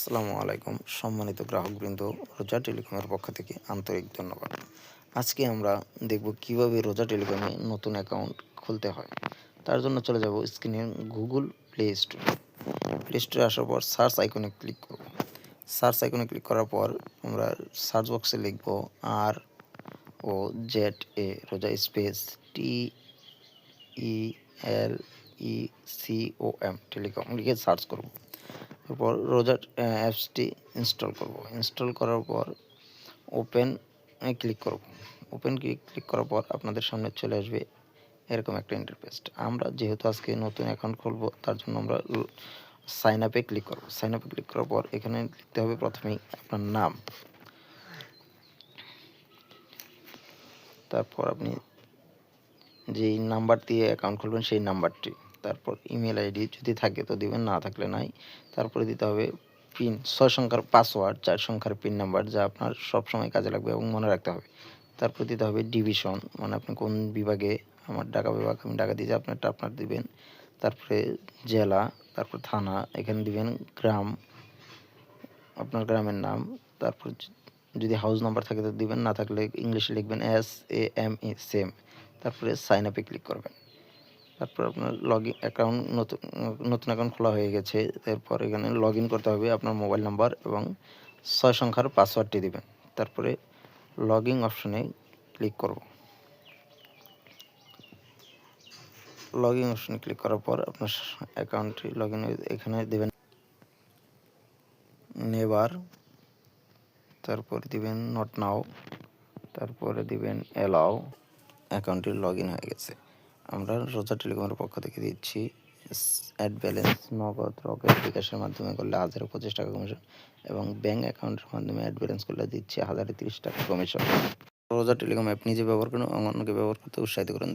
আসসালামু আলাইকুম সম্মানিত গ্রাহকবৃন্দ, রোজা টেলিকমের পক্ষ থেকে আন্তরিক ধন্যবাদ। আজকে আমরা দেখব কিভাবে রোজা টেলিকমে নতুন অ্যাকাউন্ট খুলতে হয়। তার জন্য চলে যাব স্ক্রিনে গুগল প্লে স্টোরে আসার পর সার্চ আইকনে ক্লিক করব। সার্চ আইকনে ক্লিক করার পর আমরা সার্চ বক্সে লিখব ROZA রোজা স্পেস TELECOM টেলিকম লিখে সার্চ করব। তারপর রোজা অ্যাপসটি ইনস্টল করব। ইনস্টল করার পর ওপেন ক্লিক করব। ওপেন ক্লিক করার পর আপনাদের সামনে চলে আসবে এরকম একটা ইন্টারফেস। আমরা যেহেতু আজকে নতুন অ্যাকাউন্ট খুলব, তার জন্য আমরা সাইন আপে ক্লিক করব। সাইন আপে ক্লিক করার পর এখানে লিখতে হবে প্রথমেই আপনার নাম, তারপর আপনি যেই নাম্বার দিয়ে অ্যাকাউন্ট খুলবেন সেই নাম্বারটি, তারপর ইমেল আইডি যদি থাকে তো দিবেন, না থাকলে নাই। তারপরে দিতে হবে পিন, 6 সংখ্যার পাসওয়ার্ড, 4 সংখ্যার পিন নাম্বার, যা আপনার সবসময় কাজে লাগবে এবং মনে রাখতে হবে। তারপর দিতে হবে ডিভিশন, মানে আপনি কোন বিভাগে, আমার ঢাকা বিভাগ, আমি ঢাকা দিয়েছি, আপনারটা আপনার দিবেন। তারপরে জেলা, তারপর থানা, এখানে দিবেন গ্রাম, আপনার গ্রামের নাম। তারপর যদি হাউস নাম্বার থাকে তো দিবেন, না থাকলে ইংলিশে লিখবেন SAME সেম। তারপরে সাইন আপে ক্লিক করবেন। তারপর আপনার অ্যাকাউন্ট নতুন অ্যাকাউন্ট খোলা হয়ে গেছে। এরপর এখানে লগ ইন করতে হবে আপনার মোবাইল নাম্বার এবং 6 সংখ্যার পাসওয়ার্ডটি দিবেন। তারপরে লগ ইন অপশনে ক্লিক করব। লগ ইন অপশনে ক্লিক করার পর আপনার অ্যাকাউন্টটি লগ ইন, এখানে দেবেন নেভার, তারপরে দিবেন নট নাও, তারপরে দিবেন অ্যালাউ। অ্যাকাউন্টটি লগ ইন হয়ে গেছে। আমরা রোজা টেলিকমের পক্ষ থেকে দিচ্ছি অ্যাড ব্যালেন্স, নগদ, রকেট, বিকাশের মাধ্যমে করলে 1025 টাকা কমিশন এবং ব্যাঙ্ক অ্যাকাউন্টের মাধ্যমে অ্যাড ব্যালেন্স করলে দিচ্ছি 1030 টাকা কমিশন। রোজা টেলিকম অ্যাপ নিজে ব্যবহার করুন এবং অন্যকে ব্যবহার করতে উৎসাহিত করুন।